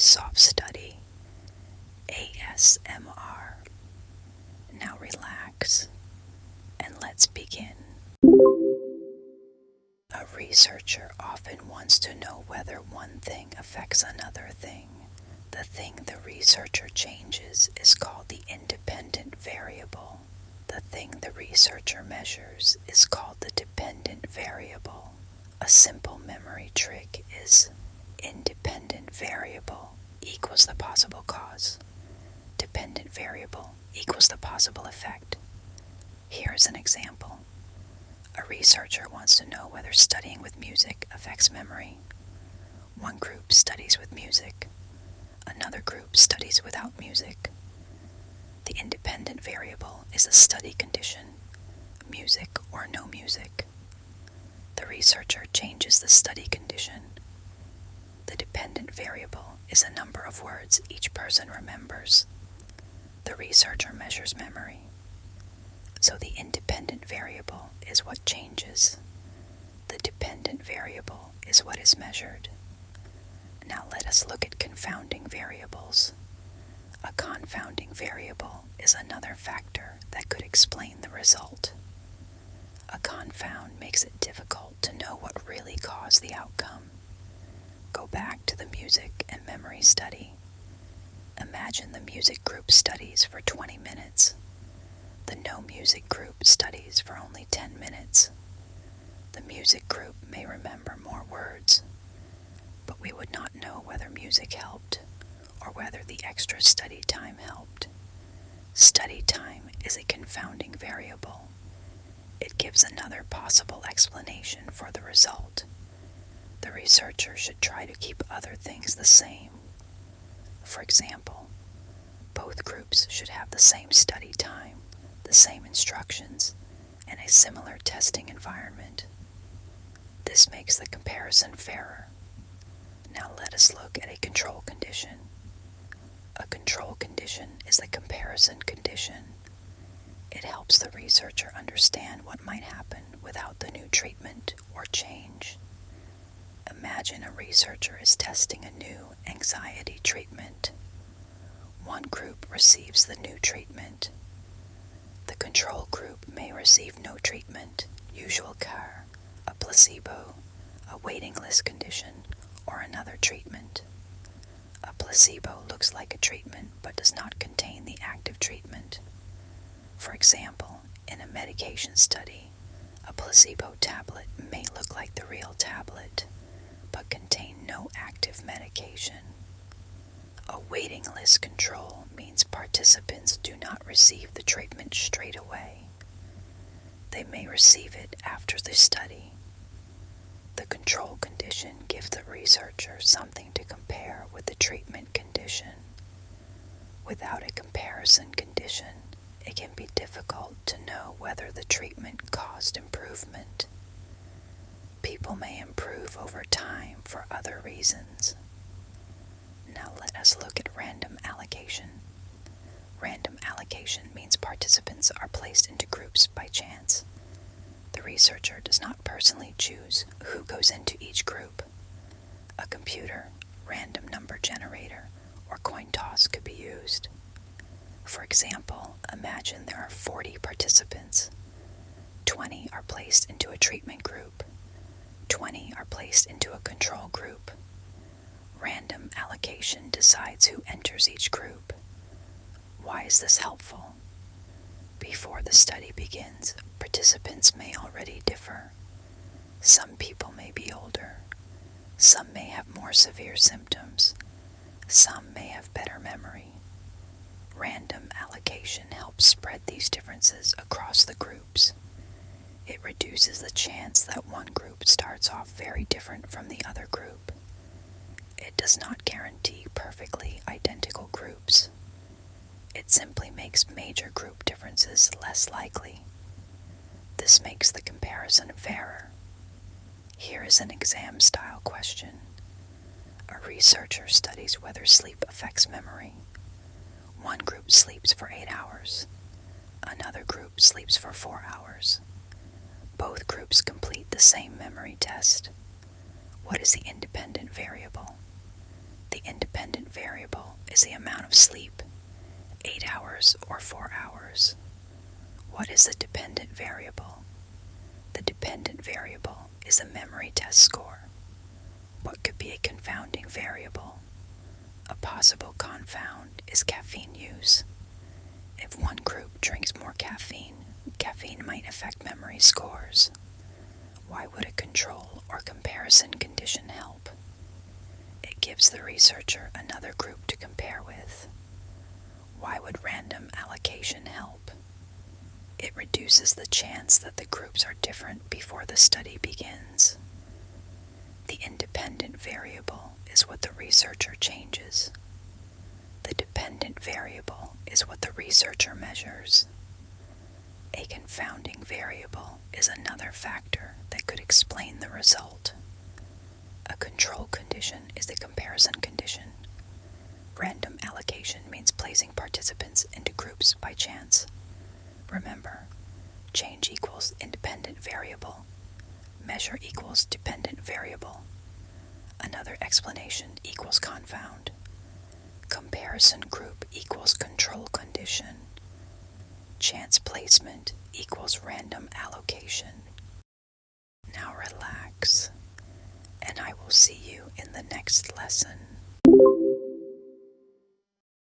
soft-study, ASMR. Now relax and let's begin. A researcher often wants to know whether one thing affects another thing. The thing the researcher changes is called the independent variable. The thing the researcher measures is called the dependent variable. A simple memory trick is independent variable equals the possible cause. Dependent variable equals the possible effect. Here's an example. A researcher wants to know whether studying with music affects memory. One group studies with music. Another group studies without music. The independent variable is a study condition, music or no music. The researcher changes the study condition. The dependent variable is a number of words each person remembers. The researcher measures memory. So the independent variable is what changes. The dependent variable is what is measured. Now let us look at confounding variables. A confounding variable is another factor that could explain the result. A confound makes it difficult to know what really caused the outcome. Go back to the music and memory study. Imagine the music group studies for 20 minutes. The no music group studies for only 10 minutes. The music group may remember more words, but we would not know whether music helped or whether the extra study time helped. Study time is a confounding variable. It gives another possible explanation for the result. The researcher should try to keep other things the same. For example, both groups should have the same study time, the same instructions, and a similar testing environment. This makes the comparison fairer. Now let us look at a control condition. A control condition is the comparison condition. It helps the researcher understand what might happen without the new treatment or change. Imagine a researcher is testing a new anxiety treatment. One group receives the new treatment. The control group may receive no treatment, usual care, a placebo, a waiting list condition, or another treatment. A placebo looks like a treatment but does not contain the active treatment. For example, in a medication study, a placebo tablet may look like the real tablet, but contain no active medication. A waiting list control means participants do not receive the treatment straight away. They may receive it after the study. The control condition gives the researcher something to compare with the treatment condition. Without a comparison condition, it can be difficult to know whether the treatment caused improvement. People may improve over time for other reasons. Now let us look at random allocation. Random allocation means participants are placed into groups by chance. The researcher does not personally choose who goes into each group. A computer, random number generator, or coin toss could be used. For example, imagine there are 40 participants. 20 are placed into a treatment group. 20 are placed into a control group. Random allocation decides who enters each group. Why is this helpful? Before the study begins, participants may already differ. Some people may be older. Some may have more severe symptoms. Some may have better memory. Random allocation helps spread these differences across the groups. It reduces the chance that one group starts off very different from the other group. It does not guarantee perfectly identical groups. It simply makes major group differences less likely. This makes the comparison fairer. Here is an exam-style question. A researcher studies whether sleep affects memory. One group sleeps for 8 hours. Another group sleeps for 4 hours. Both groups complete the same memory test. What is the independent variable? The independent variable is the amount of sleep, 8 hours or 4 hours. What is the dependent variable? The dependent variable is the memory test score. What could be a confounding variable? A possible confound is caffeine use. If one group drinks more caffeine, caffeine might affect memory scores. Why would a control or comparison condition help? It gives the researcher another group to compare with. Why would random allocation help? It reduces the chance that the groups are different before the study begins. The independent variable is what the researcher changes. The dependent variable is what the researcher measures. A confounding variable is another factor that could explain the result. A control condition is the comparison condition. Random allocation means placing participants into groups by chance. Remember, change equals independent variable. Measure equals dependent variable. Another explanation equals confound. Comparison group equals control condition. Chance placement equals random allocation. Now relax, and I will see you in the next lesson.